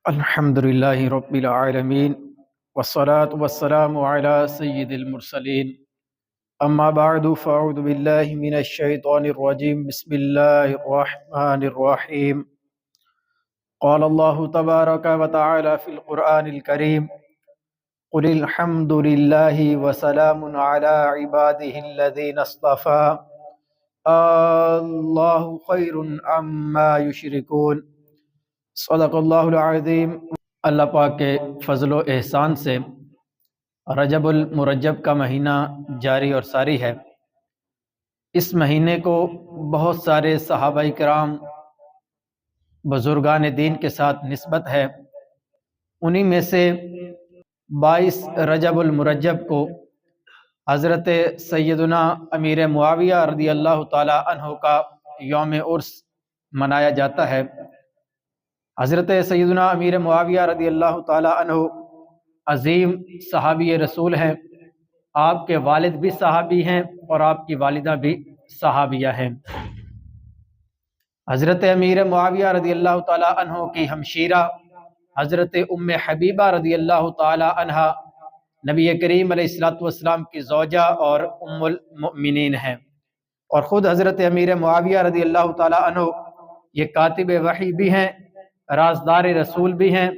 الحمد لله رب العالمين والصلاة والسلام على سيد المرسلين أما بعد فأعوذ بالله من الشيطان الرجيم بسم الله الرحمن الرحيم قال الله تبارك وتعالى في القرآن الكريم قل الحمد لله وسلام على عباده الذين اصطفى الله خير عما يشركون صدق اللہ العظیم۔ اللہ پاک کے فضل و احسان سے رجب المرجب کا مہینہ جاری اور ساری ہے۔ اس مہینے کو بہت سارے صحابہ کرام بزرگان دین کے ساتھ نسبت ہے۔ انہی میں سے 22 رجب المرجب کو حضرت سیدنا امیر معاویہ رضی اللہ تعالی عنہ کا یوم عرس منایا جاتا ہے۔ حضرت سیدنا امیر معاویہ رضی اللہ تعالی عنہ عظیم صحابی رسول ہیں۔ آپ کے والد بھی صحابی ہیں اور آپ کی والدہ بھی صحابیہ ہیں۔ حضرت امیر معاویہ رضی اللہ تعالی عنہ کی ہمشیرہ حضرت ام حبیبہ رضی اللہ تعالی عنہ نبی کریم علیہ السلام کی زوجہ اور ام المؤمنین ہیں، اور خود حضرت امیر معاویہ رضی اللہ تعالی عنہ یہ کاتب وحی بھی ہیں، رازدار رسول بھی ہیں،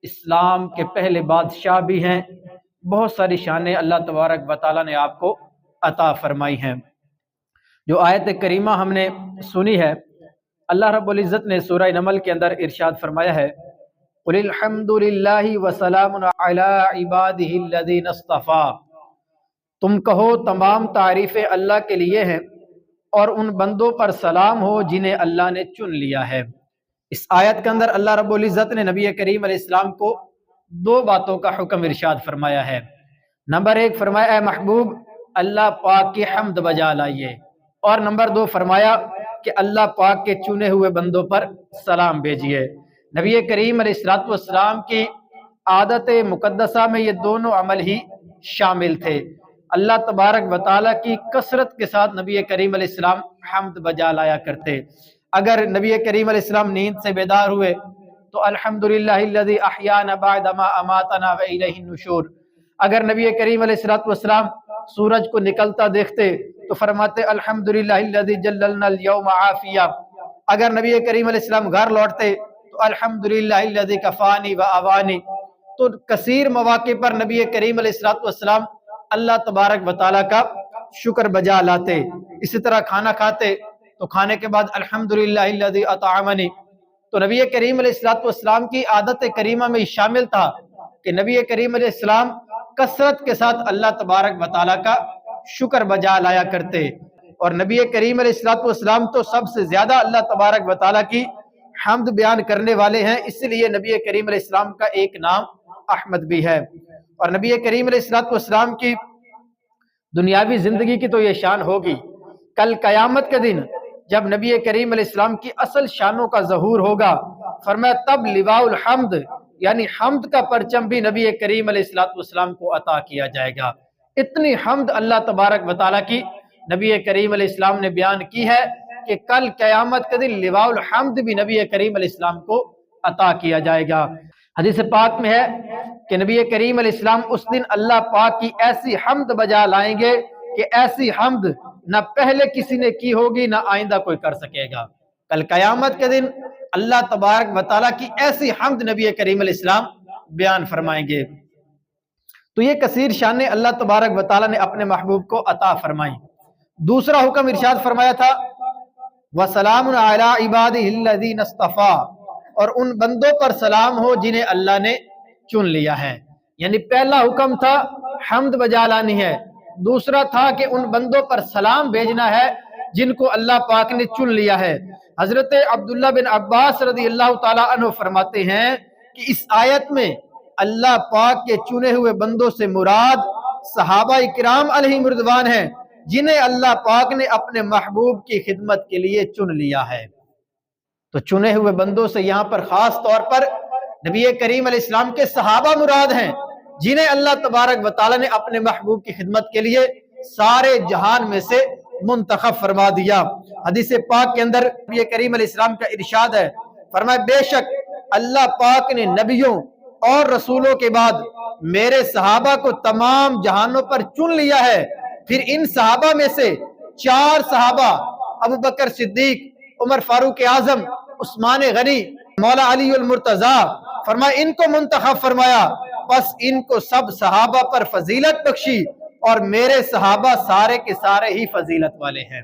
اسلام کے پہلے بادشاہ بھی ہیں۔ بہت ساری شانیں اللہ تبارک و تعالیٰ نے آپ کو عطا فرمائی ہیں۔ جو آیت کریمہ ہم نے سنی ہے، اللہ رب العزت نے سورہ نمل کے اندر ارشاد فرمایا ہے قُلِ الْحَمْدُ لِلَّهِ وَسَلَامٌ عَلَىٰ عِبَادِهِ الَّذِينَ اصْطَفَىٰ، تم کہو تمام تعریفیں اللہ کے لیے ہیں اور ان بندوں پر سلام ہو جنہیں اللہ نے چن لیا ہے۔ اس آیت کے اندر اللہ رب العزت نے نبی کریم علیہ السلام کو دو باتوں کا حکم ارشاد فرمایا ہے۔ نمبر 1 فرمایا اے محبوب اللہ پاک کی حمد بجا لائیے، اور نمبر 2 فرمایا کہ اللہ پاک کے چنے ہوئے بندوں پر سلام بھیجیے۔ نبی کریم علیہ السلام کی عادت مقدسہ میں یہ دونوں عمل ہی شامل تھے۔ اللہ تبارک و تعالیٰ کی کثرت کے ساتھ نبی کریم علیہ السلام حمد بجا لایا کرتے۔ اگر نبی کریم علیہ السلام نیند سے بیدار ہوئے تو الحمدللہ الذی احیانا بعد ما اماتنا والیہ النشور۔ اگر نبی کریم علیہ السلام سورج کو نکلتا دیکھتے تو فرماتے الحمدللہ الذی جللنا اليوم عافیہ۔ اگر نبی کریم علیہ السلام گھر لوٹتے تو الحمدللہ الذی کفانی واوانی۔ تو کثیر مواقع پر نبی کریم علیہ السلام اللہ تبارک و تعالیٰ کا شکر بجا لاتے۔ اسی طرح کھانا کھاتے تو کھانے کے بعد الحمدللہ الذی اطعمنی۔ تو نبی کریم علیہ السلام کی عادت کریمہ میں شامل تھا کہ نبی کریم علیہ السلام کثرت کے ساتھ اللہ تبارک و تعالیٰ کا شکر بجا لایا کرتے، اور نبی کریم علیہ السلام تو سب سے زیادہ اللہ تبارک و تعالیٰ کی حمد بیان کرنے والے ہیں، اس لیے نبی کریم علیہ السلام کا ایک نام احمد بھی ہے۔ اور نبی کریم علیہ السلام کی دنیاوی زندگی کی تو یہ شان ہوگی، کل قیامت کے دن جب نبی کریم علیہ السلام کی اصل شانوں کا ظہور ہوگا، فرمایا تب لواء الحمد یعنی حمد کا پرچم بھی نبی کریم علیہ السلام کو عطا کیا جائے گا۔ اتنی حمد اللہ تبارک و تعالیٰ کی نبی کریم علیہ السلام نے بیان کی ہے کہ کل قیامت کے دن لواء الحمد بھی نبی کریم علیہ السلام کو عطا کیا جائے گا۔ حدیث پاک میں ہے کہ نبی کریم علیہ السلام اس دن اللہ پاک کی ایسی حمد بجا لائیں گے کہ ایسی حمد نہ پہلے کسی نے کی ہوگی نہ آئندہ کوئی کر سکے گا۔ کل قیامت کے دن اللہ تبارک و تعالیٰ کی ایسی حمد نبی کریم علیہ السلام بیان فرمائیں گے۔ تو یہ کثیر شانیں اللہ تبارک و تعالیٰ نے اپنے محبوب کو عطا فرمائیں۔ دوسرا حکم ارشاد فرمایا تھا وَسَلَامٌ عَلَىٰ عِبَادِهِ الَّذِينَ اصْطَفَىٰ، اور ان بندوں پر سلام ہو جنہیں اللہ نے چن لیا ہے۔ یعنی پہلا حکم تھا حمد بجا لانی ہے، دوسرا تھا کہ ان بندوں پر سلام بھیجنا ہے جن کو اللہ پاک نے چن لیا ہے۔ حضرت عبداللہ بن عباس رضی اللہ تعالیٰ عنہ فرماتے ہیں کہ اس آیت میں اللہ پاک کے چنے ہوئے بندوں سے مراد صحابہ کرام علیہم رضوان ہیں، جنہیں اللہ پاک نے اپنے محبوب کی خدمت کے لیے چن لیا ہے۔ تو چنے ہوئے بندوں سے یہاں پر خاص طور پر نبی کریم علیہ السلام کے صحابہ مراد ہیں، جنہیں اللہ تبارک و تعالیٰ نے اپنے محبوب کی خدمت کے لیے سارے جہان میں سے منتخب فرما دیا۔ حدیث پاک کے اندر نبی کریم علیہ السلام کا ارشاد ہے، فرمائے بے شک اللہ پاک نے نبیوں اور رسولوں کے بعد میرے صحابہ کو تمام جہانوں پر چن لیا ہے۔ پھر ان صحابہ میں سے 4 صحابہ ابو بکر صدیق، عمر فاروق اعظم، عثمان غنی، مولا علی المرتضیٰ، فرمایا ان کو منتخب فرمایا، پس ان کو سب صحابہ پر فضیلت بخشی، اور میرے صحابہ سارے کے سارے ہی فضیلت والے ہیں۔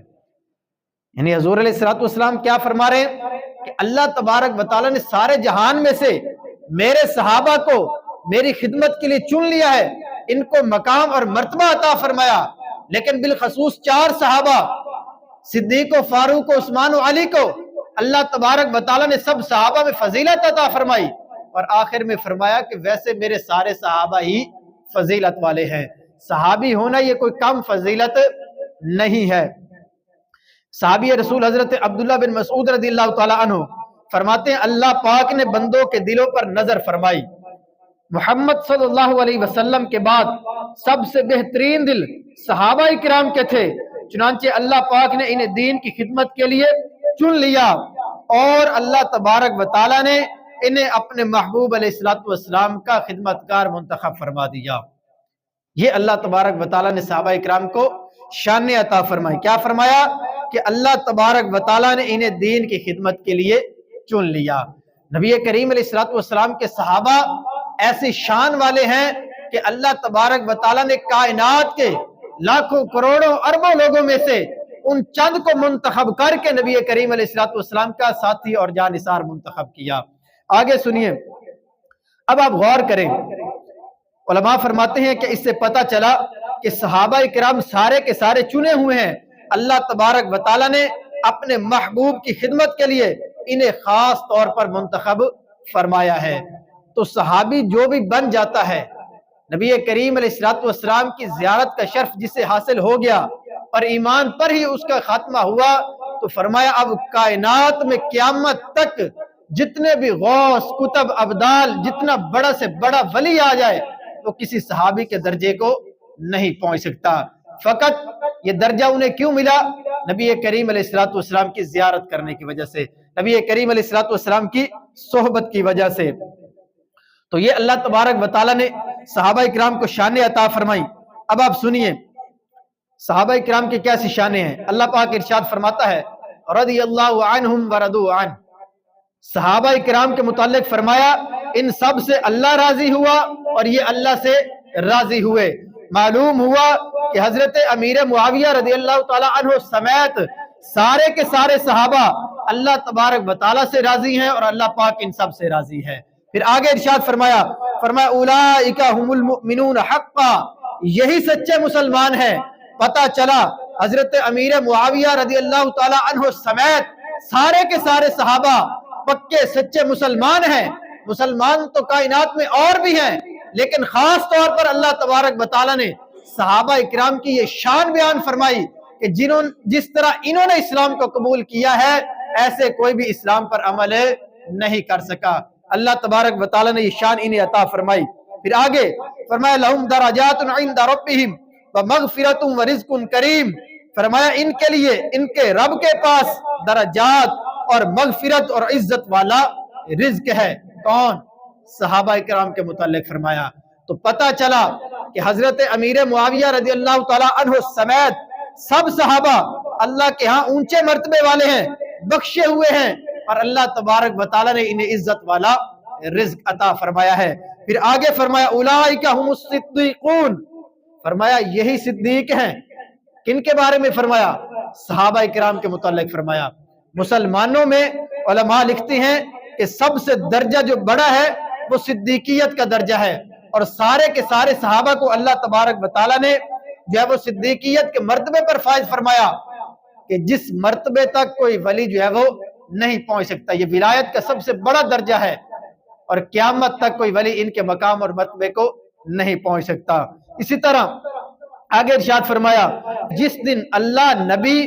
یعنی حضور علیہ الصلوۃ والسلام کیا فرما رہے ہیں کہ اللہ تبارک و تعالیٰ نے سارے جہان میں سے میرے صحابہ کو میری خدمت کے لیے چن لیا ہے، ان کو مقام اور مرتبہ عطا فرمایا، لیکن بالخصوص 4 صحابہ صدیق و فاروق و عثمان و علی کو اللہ تبارک و تعالیٰ نے سب صحابہ میں فضیلت عطا فرمائی، اور آخر میں فرمایا کہ ویسے میرے سارے صحابہ ہی فضیلت والے ہیں۔ صحابی ہونا یہ کوئی کم فضیلت نہیں ہے۔ صحابی رسول حضرت عبداللہ بن مسعود رضی اللہ تعالیٰ عنہ فرماتے ہیں اللہ پاک نے بندوں کے دلوں پر نظر فرمائی، محمد صلی اللہ علیہ وسلم کے بعد سب سے بہترین دل صحابہ کرام کے تھے، چنانچہ اللہ پاک نے انہیں دین کی خدمت کے لیے چن لیا، اور اللہ تبارک و تعالیٰ نے انہیں اپنے محبوب علیہ السلام کا خدمتگار منتخب فرما دیا۔ یہ اللہ تبارک و تعالیٰ نے صحابہ اکرام کو شان عطا فرمائی۔ کیا فرمایا کہ اللہ تبارک و تعالیٰ نے انہیں دین کی خدمت کے لیے چن لیا۔ نبی کریم علیہ السلام کے صحابہ ایسی شان والے ہیں کہ اللہ تبارک و تعالیٰ نے کائنات کے لاکھوں کروڑوں اربوں لوگوں میں سے ان چند کو منتخب کر کے نبی کریم علیہ السلام کا ساتھی اور جانثار منتخب کیا۔ آگے سنیے، اب آپ غور کریں، علماء فرماتے ہیں کہ اس سے پتہ چلا کہ صحابہ کرام سارے کے سارے چنے ہوئے ہیں، اللہ تبارک و تعالیٰ نے اپنے محبوب کی خدمت کے لیے انہیں خاص طور پر منتخب فرمایا ہے۔ تو صحابی جو بھی بن جاتا ہے، نبی کریم علیہ السلام کی زیارت کا شرف جسے حاصل ہو گیا اور ایمان پر ہی اس کا خاتمہ ہوا، تو فرمایا اب کائنات میں قیامت تک جتنے بھی غوث، کتب، ابدال، جتنا بڑا سے بڑا ولی آ جائے وہ کسی صحابی کے درجے کو نہیں پہنچ سکتا۔ فقط یہ درجہ انہیں کیوں ملا؟ نبی کریم علیہ السلام کی زیارت کرنے کی وجہ سے، نبی کریم علیہ السلام کی صحبت کی وجہ سے۔ تو یہ اللہ تبارک و تعالیٰ نے صحابہ اکرام کو شان عطا فرمائی۔ اب آپ سنیے صحابہ اکرام کی کیسی شانیں ہیں۔ اللہ پاک ارشاد فرماتا ہے رضی اللہ عنہم ورضوا عنہ، صحابہ اکرام کے متعلق فرمایا ان سب سے اللہ راضی ہوا اور یہ اللہ سے راضی ہوئے۔ معلوم ہوا کہ حضرت امیر معاویہ رضی اللہ تعالیٰ عنہ سمیت سارے کے سارے صحابہ اللہ تبارک و تعالیٰ سے راضی ہیں اور اللہ پاک ان سب سے راضی ہے۔ پھر آگے ارشاد فرمایا اولئک هم المؤمنون حقا، یہی سچے مسلمان ہیں۔ پتہ چلا حضرت امیر معاویہ رضی اللہ تعالیٰ عنہ سمیت سارے کے سارے صحابہ پکے سچے مسلمان ہیں۔ مسلمان تو کائنات میں اور بھی ہیں، لیکن خاص طور پر اللہ تبارک و تعالیٰ نے صحابہ اکرام کی یہ شان بیان فرمائی کہ جس طرح انہوں نے اسلام کو قبول کیا ہے ایسے کوئی بھی اسلام پر عمل نہیں کر سکا۔ اللہ تبارک و تعالیٰ نے یہ شان انہیں عطا فرمائی۔ پھر آگے فرمایا لہم درجات عند ربہم ومغفرۃ ورزق کریم، فرمایا ان کے لیے ان کے رب کے پاس درجات اور مغفرت اور عزت والا رزق ہے۔ کون؟ صحابہ اکرام کے متعلق فرمایا۔ تو پتہ چلا کہ حضرت امیر معاویہ رضی اللہ تعالیٰ عنہ سمیت سب صحابہ اللہ کے ہاں اونچے مرتبے والے ہیں، بخشے ہوئے ہیں، اور اللہ تبارک و تعالیٰ نے انہیں عزت والا رزق عطا فرمایا ہے۔ پھر آگے فرمایا اولئک هم الصدیقون، فرمایا یہی صدیق ہیں۔ کن کے بارے میں فرمایا؟ صحابہ اکرام کے متعلق فرمایا۔ مسلمانوں میں علماء لکھتے ہیں کہ سب سے درجہ جو بڑا ہے وہ صدیقیت کا درجہ ہے، اور سارے کے سارے صحابہ کو اللہ تبارک و تعالیٰ نے جو ہے وہ صدیقیت کے مرتبے پر فائز فرمایا کہ جس مرتبے تک کوئی ولی جو ہے وہ نہیں پہنچ سکتا۔ یہ ولایت کا سب سے بڑا درجہ ہے، اور قیامت تک کوئی ولی ان کے مقام اور مرتبے کو نہیں پہنچ سکتا۔ اسی طرح آگے ارشاد فرمایا جس دن اللہ نبی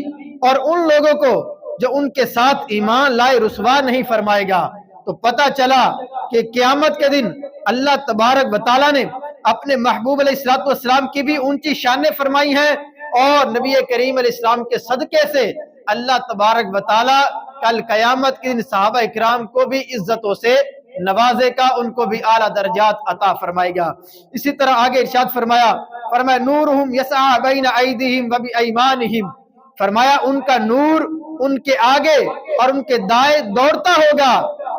اور ان لوگوں کو جو ان کے ساتھ ایمان لائے رسوا نہیں فرمائے گا، تو پتہ چلا کہ قیامت کے دن اللہ تبارک و تعالیٰ نے اپنے محبوب علیہ السلام کی بھی اونچی شانیں فرمائی ہیں، اور نبی کریم علیہ السلام کے صدقے سے اللہ تبارک و تعالیٰ کل قیامت کے دن صحابہ اکرام کو بھی عزتوں سے नवाजे का, उनको भी आला दर्जात अता फरमाएगा। इसी तरह आगे इरशाद फरमाया, फरमाया नूरुहुम यसआ बैना अयदीहिम व बिअयमानिहिम, फरमाया उनका नूर उनके आगे और उनके दाएं दौड़ता होगा।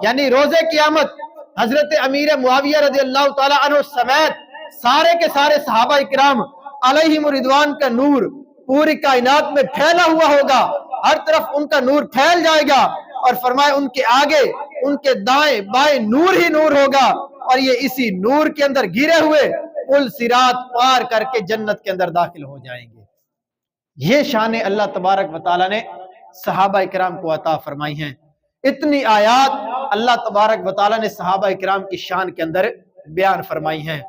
यानी रोजे क़यामत हजरत अमीर मुआविया रज़ियल्लाहु ताला अन्हु समेत सारे के सारे सहाबा इकराम अलैहिम रिदवान का नूर पूरी कायनात में फैला हुआ होगा, हर तरफ उनका नूर फैल जाएगा। और फरमाए उनके आगे उनके दाएं बाएं नूर ही नूर होगा, और ये इसी नूर के अंदर गिरे हुए पुल सिरात पार करके जन्नत के अंदर दाखिल हो जाएंगे। ये शान अल्लाह तबारक व तआला ने सहाबा इकराम को अता फरमाई हैं। इतनी आयात अल्लाह तबारक व तआला ने सहाबा इकराम की शान के अंदर बयान फरमाई हैं।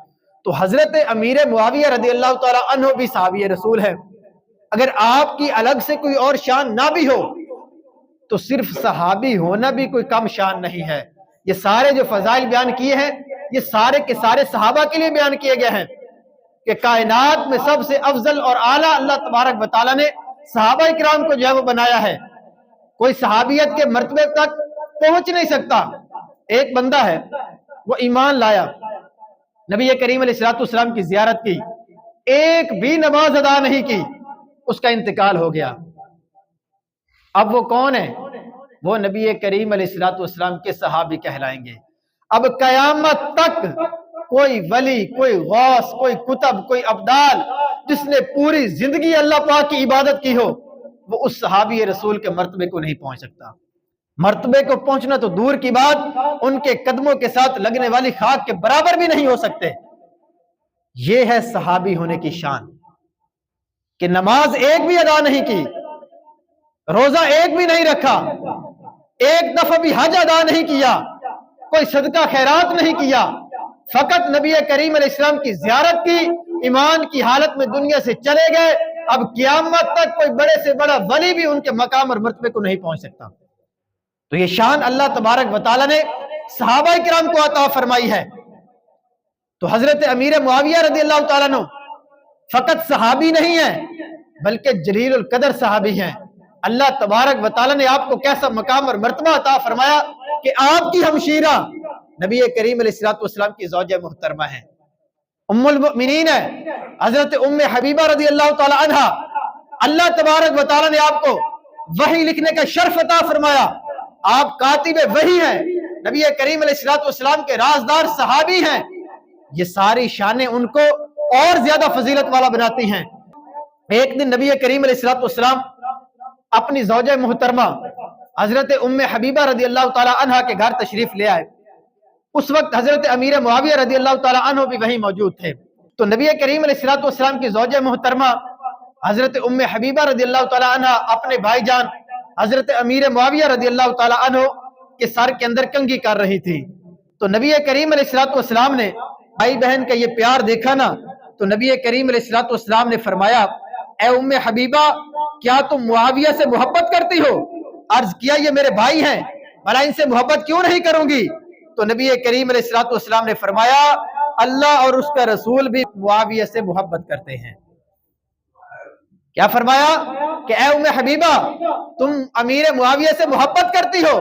तो हजरत अमीर मुआविया रज़ियल्लाहु ताला अन्हु भी सहाबी रसूल है। अगर आपकी अलग से कोई और शान ना भी हो तो सिर्फ सहाबी होना भी कोई कम शान नहीं है। ये सारे जो फजाइल बयान किए हैं ये सारे के सारे सहाबा के लिए बयान किए गए हैं कि कायनात में सबसे अफजल और आला अल्लाह तबारक व तआला ने सहाबा इकराम को जो है वो बनाया है। कोई सहाबियत के मर्तबे तक पहुंच नहीं सकता। एक बंदा है वो ईमान लाया, नबी करीम अलैहिस्सलाम की जियारत की, एक भी नमाज अदा नहीं की, उसका इंतकाल हो गया। अब वो कौन है? वो नबी करीम अलैहिस्सलाम के सहाबी कहलाएंगे। अब कयामत तक कोई वली, कोई गौस, कोई कुतब, कोई अब्दाल जिसने पूरी जिंदगी अल्लाह पाक की इबादत की हो वो उस सहाबी रसूल के मर्तबे को नहीं पहुंच सकता। मर्तबे को पहुंचना तो दूर की बात, उनके कदमों के साथ लगने वाली खाक के बराबर भी नहीं हो सकते। ये है सहाबी होने की शान कि नमाज एक भी अदा नहीं की, रोजा एक भी नहीं रखा, एक दफा भी हज अदा नहीं किया, कोई सदका खैरात नहीं किया, फकत नबी करीम अलैहिस्सलाम की जियारत की, ईमान की हालत में दुनिया से चले गए। अब क़यामत तक कोई बड़े से बड़ा वली भी उनके मकाम और मर्तबे को नहीं पहुंच सकता। तो ये शान अल्लाह तबारक व तआला ने सहाबा इकराम को अता फरमाई है। तो हजरत अमीर मुआविया रज़ियल्लाहु ताला अन्हु फकत सहाबी नहीं है बल्कि जलीलुल कदर सहाबी हैं। अल्लाह तबारक व तआला ने आपको कैसा मकाम और मर्तबा अता फरमाया कि आपकी हमशीरा नबी करीम अलैहिस्सलाम की ज़ौजा मुहतरमा है, उम्मुल मुमिनीन है हजरत उम्मे हबीबा रज़ियल्लाहु ताला अन्हा। अल्लाह तबारक व तआला ने आपको वही लिखने का शर्फ अता फरमाया। आप कातिबे वही हैं, नबी करीम अलैहिस्सलाम के राजदार सहाबी हैं। ये सारी शानें उनको और ज्यादा फजीलत वाला बनाती हैं। एक दिन नबी करीम अलैहिस्सलाम अपनी ज़ौजा मुहतरमा हजरत उम्मे हबीबा रज़ियल्लाहु ताला अन्हा के घर तशरीफ ले आए। उस वक्त हजरत अमीर मुआविया रज़ियल्लाहु ताला अन्हु भी वहीं मौजूद थे। तो नबी करीम अलैहिस्सलाम की ज़ौजा मुहतरमा हजरत उम्मे हबीबा रज़ियल्लाहु ताला अन्हा अपने भाईजान हजरत अमीर मुआविया रज़ियल्लाहु ताला अन्हु के सर के अंदर कंघी कर रही थी। तो नबी करीम अलैहिस्सलाम ने भाई बहन का ये प्यार देखा ना, तो नबी करीम अलैहिस्सलाम ने फरमाया, ए उम्मे हबीबा, क्या तुम मुआविया से मोहब्बत करती हो? अर्ज किया, ये मेरे भाई हैं, भला इनसे मोहब्बत क्यों नहीं करूंगी? तो नबी करीम अलैहिस्सलाम ने फरमाया, अल्लाह और उसका रसूल भी मुआविया से मोहब्बत करते हैं। क्या फरमाया कि ए उम्मे हबीबा, तुम अमीर मुआविया से मोहब्बत करती हो?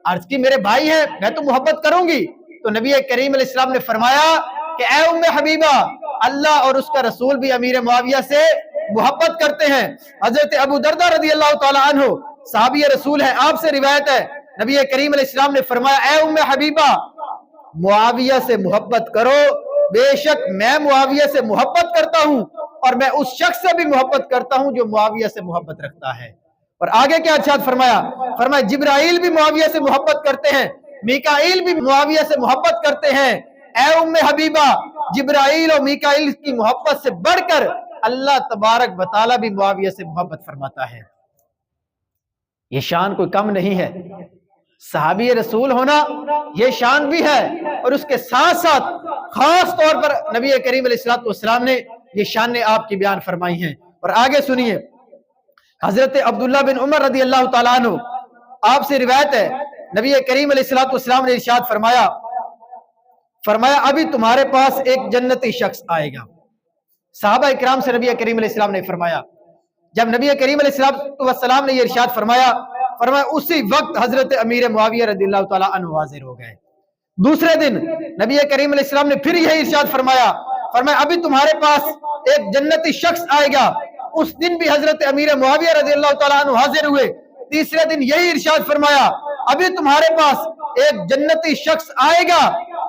अर्ज की, मेरे भाई हैं, मैं तो मोहब्बत करूंगी। तो नबी करीम अलैहिस्सलाम ने फरमाया कि ए उम्मे हबीबा, अल्लाह और उसका रसूल भी अमीर मुआविया से मोहब्बत करते हैं। हजरत अबू दरदा रज़ियल्लाहु ताला अन्हु सहाबी रसूल है, आपसे रिवायत है, नबी करीम अलैहिस्सलाम ने फरमाया, ए उम्मे हबीबा, मुआविया से मोहब्बत करो, बेशक मैं मुआविया से मोहब्बत करता हूं और मैं उस शख्स से भी मोहब्बत करता हूं जो मुआविया से मोहब्बत रखता है। और आगे क्या इरशाद फरमाया? फरमाया, जिब्राइल भी मुआविया से मोहब्बत करते हैं, मीकाईल भी मुआविया से मोहब्बत करते हैं। ए उम्मे हबीबा, जिब्राइल और मीकाईल की मोहब्बत से बढ़कर अल्लाह तबारक व तआला भी मुआविया से मोहब्बत फरमाता है। ये शान कोई कम नहीं है। सहाबी रसूल होना ये शान भी है, और उसके साथ साथ खास तौर पर नबी करीम अलैहिस्सलाम ने ये शान आपकी बयान फरमाई हैं। और आगे सुनिए, हजरत अब्दुल्ला बिन उमर रज़ियल्लाहु ताला अन्हु, आपसे रिवायत है, नबी करीम अलैहिस्सलाम ने इरशाद फरमाया, अभी तुम्हारे पास एक जन्नती शख्स आएगा। सहाबा इकराम से नबी करीम अलैहिस्सलाम ने फरमाया, जब नबी करीम अलैहिस्सलाम ने ये इरशाद फरमाया, उसी वक्त हजरत अमीर मुआविया रज़ियल्लाहु ताला अन्हु हाजिर हो गए। दूसरे दिन नबी करीम अलैहिस्सलाम ने फिर यही इरशाद फरमाया, अभी तुम्हारे पास एक जन्नती शख्स आएगा। उस दिन भी हजरत अमीर मुआविया रज़ियल्लाहु ताला अन्हु हाजिर हुए। तीसरे दिन यही इरशाद फरमाया, अभी तुम्हारे पास एक जन्नती शख्स आएगा।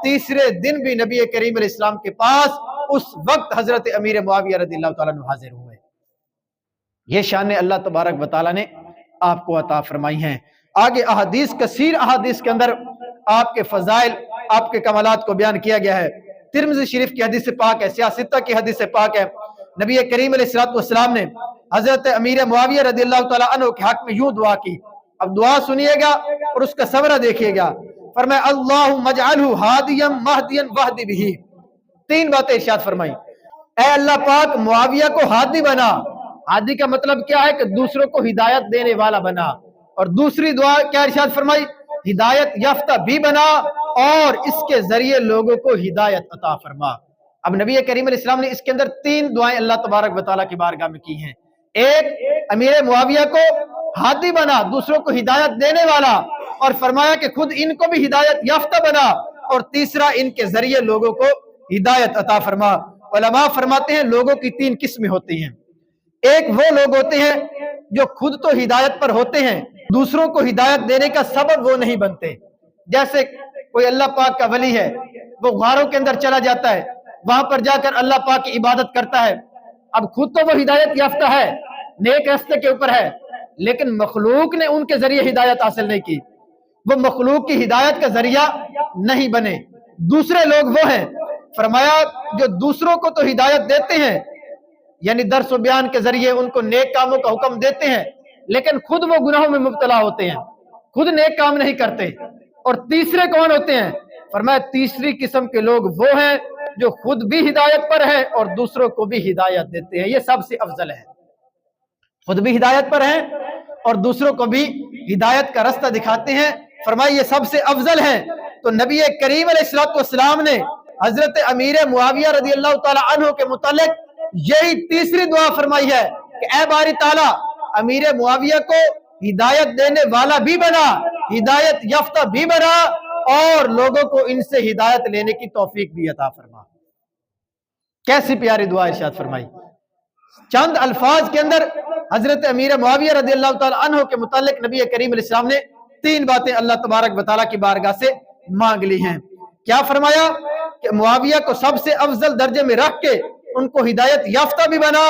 तीसरे दिन भी नबी करीम अलैहिस्सलाम के पास उस वक्त हजरत अमीर मुआविया रज़ियल्लाहु ताला अन्हु हाजिर हुए। ये शान अल्लाह तबारक व तआला ने आपको अता फरमाई हैं। आगे अहादीस, कसीर अहादीस के अंदर आपके फजाइल, आपके कमालात को बयान किया गया है। तिर्मिज़ी शरीफ की हदीस से पाक है, सियासिता की हदीस से पाक है। नबी करीम अलैहिस्सलाम ने हजरत अमीर मुआविया रज़ियल्लाहु ताला अन्हु के हक में यूं दुआ की। अब दुआ सुनिएगा और उसका समरा देखिएगा। फरमाया अल्लाहुम्मा जअलहु हादियम महदियन वहदी बिही। तीन बातें इरशाद फरमाई। ऐ अल्लाह पाक मुआविया को हादी बना। हादी का मतलब क्या है कि दूसरों को हिदायत देने वाला बना। और दूसरी दुआ क्या इरशाद फरमाई, हिदायत याफ्ता भी बना और इसके जरिए लोगों को हिदायत अता फरमा। अब नबी करीम अलैहिस्सलाम ने इसके अंदर तीन दुआएं अल्लाह तबारक व तआला की बारगाह में की हैं। एक, अमीर मुआविया को हादी बना, दूसरों को हिदायत देने वाला, और फरमाया कि खुद इनको भी हिदायत याफ्ता बना, और तीसरा, इनके जरिए लोगों को हिदायत अता फरमा। उलमा फरमाते हैं लोगों की तीन किस्में होती हैं। एक वो लोग होते हैं जो खुद तो हिदायत पर होते हैं, दूसरों को हिदायत देने का सबब वो नहीं बनते। जैसे कोई अल्लाह पाक का वली है, वो गारों के अंदर चला जाता है, वहां पर जाकर अल्लाह पाक की इबादत करता है। अब खुद तो वो हिदायत याफ्ता है, नेक रास्ते के ऊपर है, लेकिन मखलूक ने उनके जरिए हिदायत हासिल नहीं की, वो मखलूक की हिदायत का जरिया नहीं बने। दूसरे लोग वो हैं, फरमाया, जो दूसरों को तो हिदायत देते हैं, यानी दर्स व बयान के जरिए उनको नेक कामों का हुक्म देते हैं, लेकिन खुद वो गुनाहों में मुब्तला होते हैं, खुद नेक काम नहीं करते। और तीसरे कौन होते हैं? फरमाया तीसरी किस्म के लोग वो हैं जो खुद भी हिदायत पर है और दूसरों को भी हिदायत देते हैं। ये सबसे अफजल है, खुद भी हिदायत पर हैं और दूसरों को भी हिदायत का रास्ता दिखाते हैं। फरमाया ये सबसे अफजल है। तो नबी करीम अलैहिस्सलाम ने हजरत अमीर मुआविया रज़ियल्लाहु ताला अन्हु के मुतालिक यही तीसरी दुआ फरमाई है कि ऐ बारी ताला, अमीर मुआविया को हिदायत देने वाला भी बना, हिदायत याफ्ता भी बना, और लोगों को इनसे हिदायत लेने की तौफीक भी अता फरमा। कैसी प्यारी दुआ इरशाद फरमाई। चंद अल्फाज के अंदर हजरत अमीर मुआविया रज़ियल्लाहु ताला अन्हु के मुतालिक नबी करीम अलैहिस्सलाम ने तीन बातें अल्लाह तबारक व तआला की बारगाह से मांग ली हैं। क्या फरमाया कि मुआविया को सबसे अफजल दर्जे में रख के उनको हिदायत याफ्ता भी बना,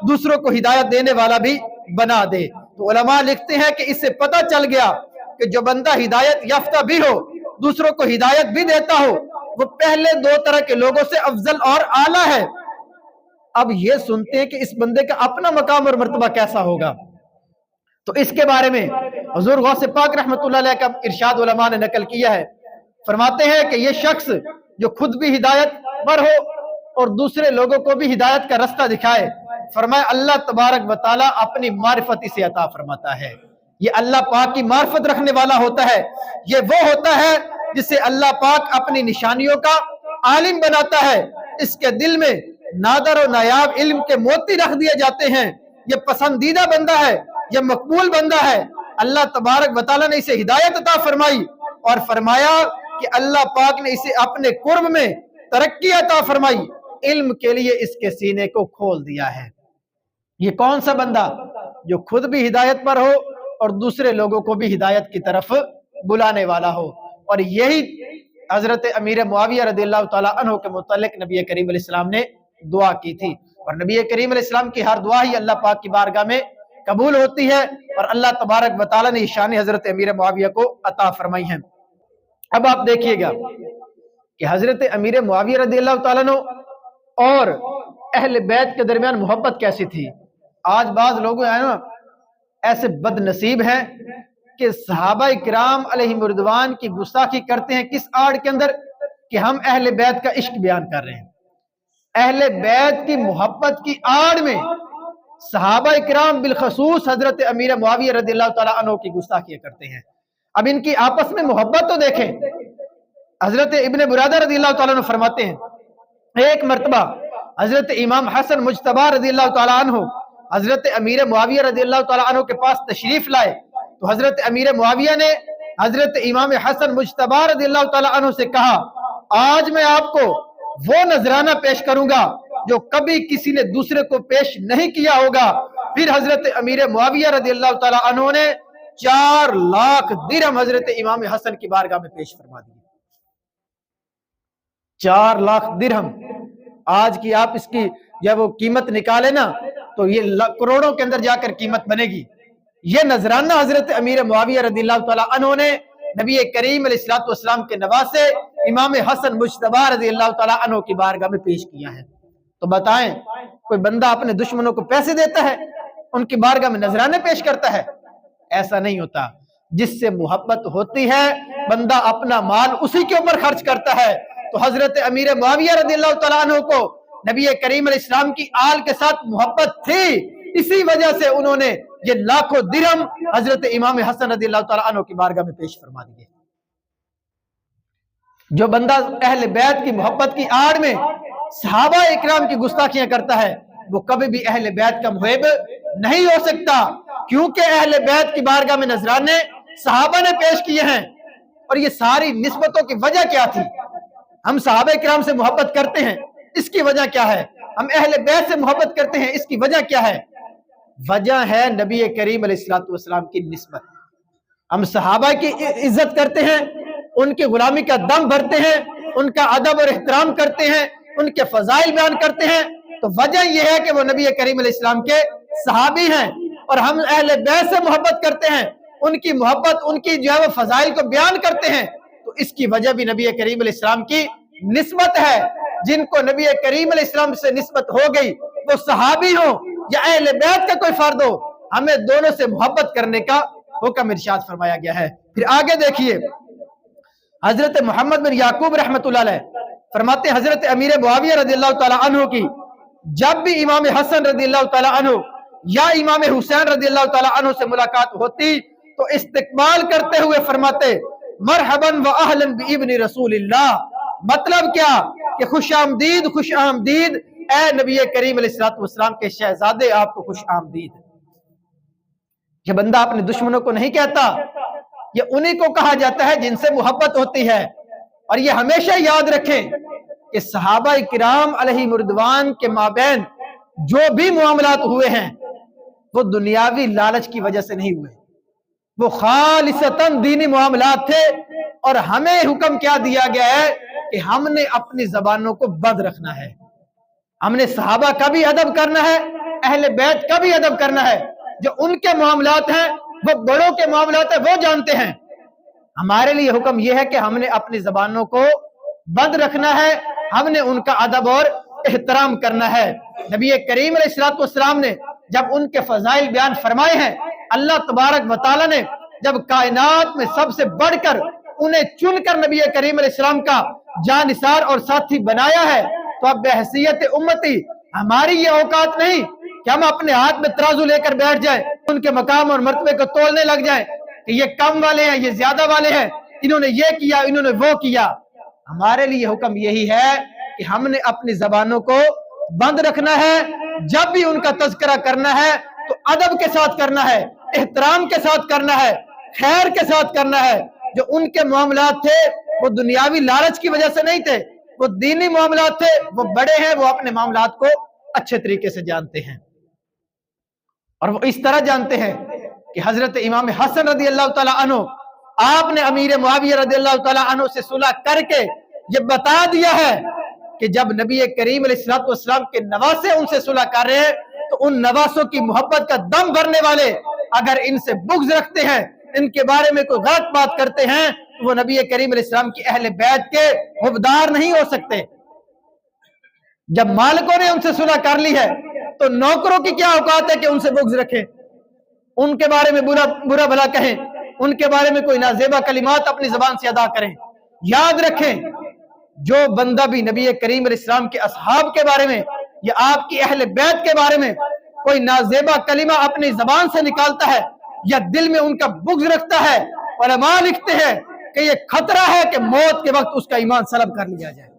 दूसरों को हिदायत देने वाला भी बना दे। तो उलमा लिखते हैं कि इससे पता चल गया कि जो बंदा हिदायत याफ्ता भी हो, दूसरों को हिदायत भी देता हो, वो पहले दो तरह के लोगों से अफजल और आला है। अब ये सुनते हैं कि इस बंदे का अपना मकाम और मर्तबा कैसा होगा। तो इसके बारे में हुजूर गौसे पाक रहमतुल्लाह अलैह का इरशाद उलमा ने नकल किया है। फरमाते हैं कि ये शख्स जो खुद भी हिदायत पर हो और दूसरे लोगों को भी हिदायत का रास्ता दिखाए, फरमाया अल्लाह तबारक व तआला अपनी मारिफत इसे अता फरमाता है। ये अल्लाह पाक की मारिफत रखने वाला होता है। ये वो होता है जिसे अल्लाह पाक अपनी निशानियों का आलिम बनाता है। इसके दिल में नादर और नायाब इल्म के मोती रख दिए जाते हैं। ये पसंदीदा बंदा है, ये मकबूल बंदा है। अल्लाह तबारक व तआला ने इसे हिदायत अता फरमाई और फरमाया कि अल्लाह पाक ने इसे अपने कुर्ब में तरक्की अता फरमाई, इल्म के लिए इसके सीने को खोल दिया है। ये कौन सा बंदा? जो खुद भी हिदायत पर हो और दूसरे लोगों को भी हिदायत की तरफ बुलाने वाला हो। और यही हजरत अमीर मुआविया रज़ियल्लाहु ताला अन्हु के मुतालिक नबी करीम अलैहिस्सलाम ने दुआ की थी। और नबी करीम अलैहिस्सलाम की हर दुआ ही अल्लाह पाक की बारगाह में कबूल होती है और अल्लाह तबारक व तआला ने शान हजरत अमीर मुआविया को अता फरमाई है। अब आप देखिएगा कि हजरत अमीर मुआविया रज़ियल्लाहु ताला अन्हु और अहले बैत के दरमियान मोहब्बत कैसी थी। आज बाज लोग है ना ऐसे बदनसीब हैं कि सहाबा इकराम अलैहिम रिदवान की गुस्ताखी करते हैं। किस आड़ के अंदर? कि हम अहले बैत का इश्क बयान कर रहे हैं। अहले बैत की मोहब्बत की आड़ में सहाबा इकराम बिलखसूस हजरत अमीर मुआविया रज़ियल्लाहु ताला अन्हु की गुस्ताखी करते हैं। अब इनकी आपस में मोहब्बत तो देखें। हजरत इब्ने बुरादा रज़ियल्लाहु ताला अन्हु फरमाते हैं, एक मरतबा हजरत इमाम हसन मुज्तबा रज़ियल्लाहु ताला अन्हु हजरत अमीर मुआविया रज़ियल्लाहु ताला अन्हु के पास तशरीफ लाए। तो हजरत अमीर मुआविया ने हजरत इमाम हसन मुज्तबा रज़ियल्लाहु ताला अन्हु से कहा, आज मैं आपको वो नजराना पेश करूंगा जो कभी किसी ने दूसरे को पेश नहीं किया होगा। फिर हजरत अमीर मुआविया रज़ियल्लाहु ताला अन्हु ने 4 लाख दिरहम हजरत इमाम हसन की बारगाह में पेश फरमा दिए। 4 लाख दिरहम, आज की आप इसकी जब वो कीमत निकाले ना तो ये करोड़ों के अंदर जाकर कीमत बनेगी। ये नजराना हजरत अमीर मुआविया रज़ियल्लाहु ताला अन्हु ने नबी करीम अलैहिस्सलातु वस्सलाम के नवासे इमाम हसन मुज्तबा रज़ियल्लाहु ताला अन्हु की बारगाह में पेश किया है। तो बताएं, कोई बंदा अपने दुश्मनों को पैसे देता है, उनकी बारगाह में नजराने पेश करता है? ऐसा नहीं होता। जिससे मोहब्बत होती है बंदा अपना माल उसी के ऊपर खर्च करता है। तो हजरत अमीर मुआविया रज़ियल्लाहु ताला अन्हु को नबी करीम अलैहिस्सलाम की आल के साथ मोहब्बत थी, इसी वजह से उन्होंने ये लाखों दिरहम हजरत इमाम हसन रज़ियल्लाहु ताला अन्हु की बारगाह में पेश फरमा दिए। जो बंदा अहले बैत की मोहब्बत की आड़ में सहाबा इकराम की गुस्ताखियां करता है, वो कभी भी अहले बैत का मुहिब नहीं हो सकता, क्योंकि अहले बैत की बारगाह में नजराने सहाबा ने पेश किए हैं। और ये सारी निस्बतों की वजह क्या थी? हम सहाबा इकराम से मोहब्बत करते हैं, इसकी वजह क्या है? हम अहले बैत से मोहब्बत करते हैं, इसकी वजह क्या है? वजह है नबी करीम अलैहिस्सलातु वस्सलाम की निस्बत। हम सहाबा की इज्जत करते हैं, उनकी गुलामी का दम भरते हैं, उनका अदब और एहतराम करते हैं, उनके फजाइल बयान करते हैं। तो वजह यह है कि वो नबी करीम अलैहिस्सलाम के सहाबी हैं। और हम अहले बैत से मोहब्बत करते हैं, उनकी मोहब्बत, उनकी जो है वो फजाइल को बयान करते हैं। तो इसकी वजह भी नबी करीम अलैहिस्सलाम की निस्बत है। जिनको नबी करीम अलैहिस्सलाम से निस्बत हो गई, वो सहाबी हो या अहले बैत का कोई फर्द हो, हमें दोनों से मोहब्बत करने का हुक्म इरशाद फरमाया गया है। फिर आगे देखिए, हजरत मोहम्मद बिन याकूब रहमतुल्लाह अलैह फरमाते, हजरत अमीर मुआविया रज़ियल्लाहु ताला अन्हु की जब भी इमाम हसन रज़ियल्लाहु ताला अन्हु या इमाम हुसैन रज़ियल्लाहु ताला अन्हु से मुलाकात होती तो इस्तकबाल करते हुए फरमाते, मरहबन व अहलन बि इब्न रसूलिल्लाह। मतलब क्या कि खुश आमदीद ए नबी करीम अलैहिस्सलातु वस्सलाम के शहजादे, आपको खुश आमदीद। ये बंदा अपने दुश्मनों को नहीं कहता, ये उन्हीं को कहा जाता है जिनसे मोहब्बत होती है। और ये हमेशा याद रखें कि सहाबा किराम अलैहिमुर्रिदवान के माबैन जो भी मामलात हुए हैं वो दुनियावी लालच की वजह से नहीं हुए, वो खालिसतन दीनी मामलात थे। और हमें हुक्म क्या दिया गया है कि हमने अपनी जबानों को बंद रखना है। हमने सहाबा का भी अदब करना है, अहले बैत का भी अदब करना है। जो उनके मामलात हैं वो बड़ों के मामलात है, वो जानते हैं। हमारे लिए हुक्म यह है कि हमने अपनी जबानों को बंद रखना है, हमने उनका अदब और एहतराम करना है। नबी करीम अलैहिस्सलातु वस्सलाम ने जब उनके फजाइल बयान फरमाए हैं, अल्लाह तबारक व तआला ने जब कायनात में सबसे बढ़कर उन्हें चुनकर नबी करीम अलैहिस्सलाम का जानिसार और साथी बनाया है, तो अब बहसीयत उम्मती हमारी ये औकात नहीं कि हम अपने हाथ में तराजू लेकर बैठ जाए, उनके मकाम और मर्तबे को तोलने लग जाए कि ये कम वाले हैं, ये ज्यादा वाले हैं, इन्होंने ये किया, इन्होंने वो किया। हमारे लिए हुक्म यही है कि हमने अपनी जबानों को बंद रखना है। जब भी उनका तज़किरा करना है तो अदब के साथ करना है, एहतराम के साथ करना है, खैर के साथ करना है। जो उनके मामलात थे वो दुनियावी लालच की वजह से नहीं थे, वो दीनी मामलात थे। वो बड़े हैं, वो अपने मामलात को अच्छे तरीके से जानते हैं। और वो इस तरह जानते हैं कि हजरत इमाम हसन रज़ियल्लाहु ताला अन्हु, आपने अमीर मुआविया रज़ियल्लाहु ताला अन्हु से सुलह करके ये बता दिया है कि जब नबी करीम अलैहिस्सलातु वस्सलाम के नवासे उनसे सुलह कर रहे हैं तो उन नवासों की मोहब्बत का दम भरने वाले अगर इनसे बुग़्ज़ रखते हैं, इनके बारे में कोई गलत बात करते हैं, तो वो नबी करीम अलैहिस्सलाम की अहले बैत के हुबदार नहीं हो सकते। जब मालिकों ने उनसे सुलह कर ली है तो नौकरों की क्या औकात है कि उनसे बुग़्ज़ रखें, उनके बारे में बुरा भला कहें, उनके बारे में कोई नाज़ेबा कलिमात अपनी ज़बान से अदा करें। याद रखें, जो बंदा भी नबी करीम अलैहिस्सलाम के असहाब के बारे में या आपकी अहले बैत के बारे में कोई नाज़ेबा कलिमा अपनी ज़बान से निकालता है या दिल में उनका बुग़्ज़ रखता है, उलमा लिखते हैं कि ये खतरा है कि मौत के वक्त उसका ईमान सलब कर लिया जाए।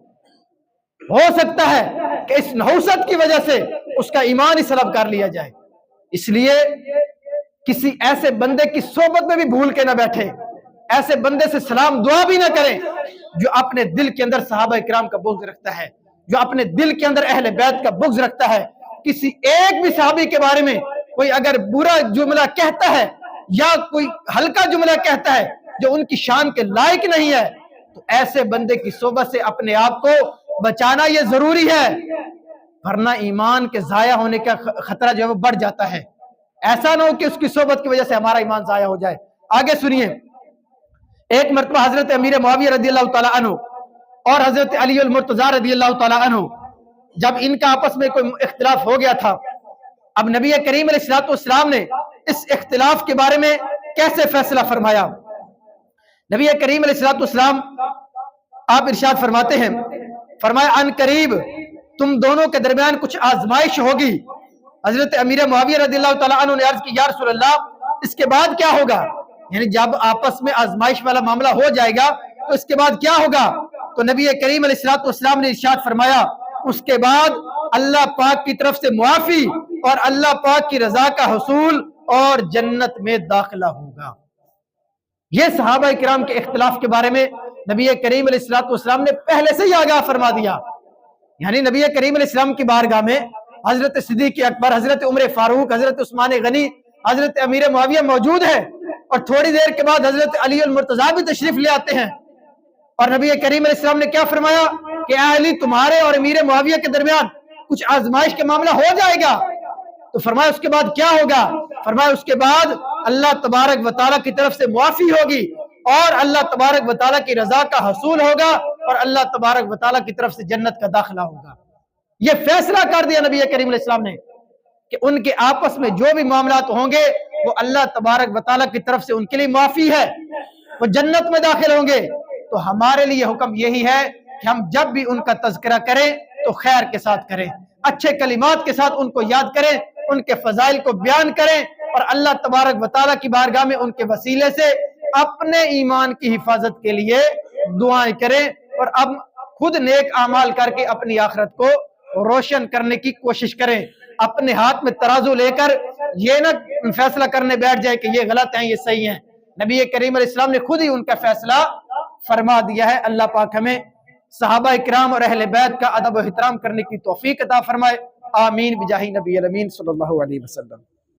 हो सकता है कि इस नहुसत की वजह से उसका ईमान ही सलब कर लिया जाए। इसलिए किसी ऐसे बंदे की सोबत में भी भूल के ना बैठे ایسے بندے سے سلام دعا بھی نہ کریں جو اپنے دل کے اندر صحابہ کرام کا بغض رکھتا ہے، جو اپنے دل کے اندر اہل بیت کا بغض رکھتا ہے۔ کسی ایک بھی صحابی کے بارے میں کوئی اگر برا جملہ کہتا ہے یا کوئی ہلکا جملہ کہتا ہے جو ان کی شان کے لائق نہیں ہے، تو ایسے بندے کی صحبت سے اپنے آپ کو بچانا یہ ضروری ہے، ورنہ ایمان کے ضائع ہونے کا خطرہ جو ہے وہ بڑھ جاتا ہے۔ ایسا نہ ہو کہ اس کی صحبت کی وجہ سے ہمارا ایمان ضائع ہو جائے۔ آگے سنیے، ایک مرتبہ حضرت امیر معاویہ رضی اللہ تعالیٰ عنہ اور حضرت علی المرتضیٰ رضی اللہ تعالیٰ عنہ جب ان کا آپس میں کوئی اختلاف ہو گیا تھا، اب نبی کریم علیہ السلام نے اس اختلاف کے بارے میں کیسے فیصلہ فرمایا؟ نبی کریم علیہ السلام آپ ارشاد فرماتے ہیں، فرمایا ان قریب تم دونوں کے درمیان کچھ آزمائش ہوگی۔ حضرت امیر معاویہ رضی اللہ تعالیٰ عنہ نے عرض کی، یا رسول اللہ اس کے بعد کیا ہوگا؟ یعنی جب آپس میں آزمائش والا معاملہ ہو جائے گا تو اس کے بعد کیا ہوگا؟ تو نبی کریم علیہ السلام نے ارشاد فرمایا، اس کے بعد اللہ پاک کی طرف سے معافی اور اللہ پاک کی رضا کا حصول اور جنت میں داخلہ ہوگا۔ یہ صحابہ کرام کے اختلاف کے بارے میں نبی کریم علیہ السلام نے پہلے سے ہی آگاہ فرما دیا۔ یعنی نبی کریم علیہ السلام کی بارگاہ میں حضرت صدیق اکبر، حضرت عمر فاروق، حضرت عثمان غنی، حضرت امیر معاویہ موجود ہیں، اور تھوڑی دیر کے بعد حضرت علی المرتضیٰ بھی تشریف لے آتے ہیں، اور نبی کریم علیہ السلام نے کیا فرمایا کہ اے علی تمہارے اور امیر معاویہ کے درمیان کچھ آزمائش کا معاملہ ہو جائے گا۔ تو فرمایا اس کے بعد کیا ہوگا؟ فرمایا اس کے بعد اللہ تبارک و تعالیٰ کی طرف سے معافی ہوگی اور اللہ تبارک و تعالیٰ کی رضا کا حصول ہوگا اور اللہ تبارک و تعالیٰ کی طرف سے جنت کا داخلہ ہوگا۔ یہ فیصلہ کر دیا نبی کریم علیہ السلام نے کہ ان کے آپس میں جو بھی معاملات ہوں گے وہ اللہ تبارک و تعالیٰ کی طرف سے ان کے لیے معافی ہے، وہ جنت میں داخل ہوں گے۔ تو ہمارے لیے حکم یہی ہے کہ ہم جب بھی ان کا تذکرہ کریں تو خیر کے ساتھ کریں، اچھے کلمات کے ساتھ ان کو یاد کریں، ان کے فضائل کو بیان کریں، اور اللہ تبارک و تعالیٰ کی بارگاہ میں ان کے وسیلے سے اپنے ایمان کی حفاظت کے لیے دعائیں کریں، اور اب خود نیک اعمال کر کے اپنی آخرت کو روشن کرنے کی کوشش کریں۔ اپنے ہاتھ میں ترازو لے کر یہ نہ فیصلہ کرنے بیٹھ جائے کہ یہ غلط ہیں یہ صحیح ہیں۔ نبی کریم علیہ السلام نے خود ہی ان کا فیصلہ فرما دیا ہے۔ اللہ پاک ہمیں صحابہ کرام اور اہل بیت کا ادب و احترام کرنے کی توفیق عطا فرمائے۔ آمین بجاہ نبی الامین صلی اللہ علیہ وسلم۔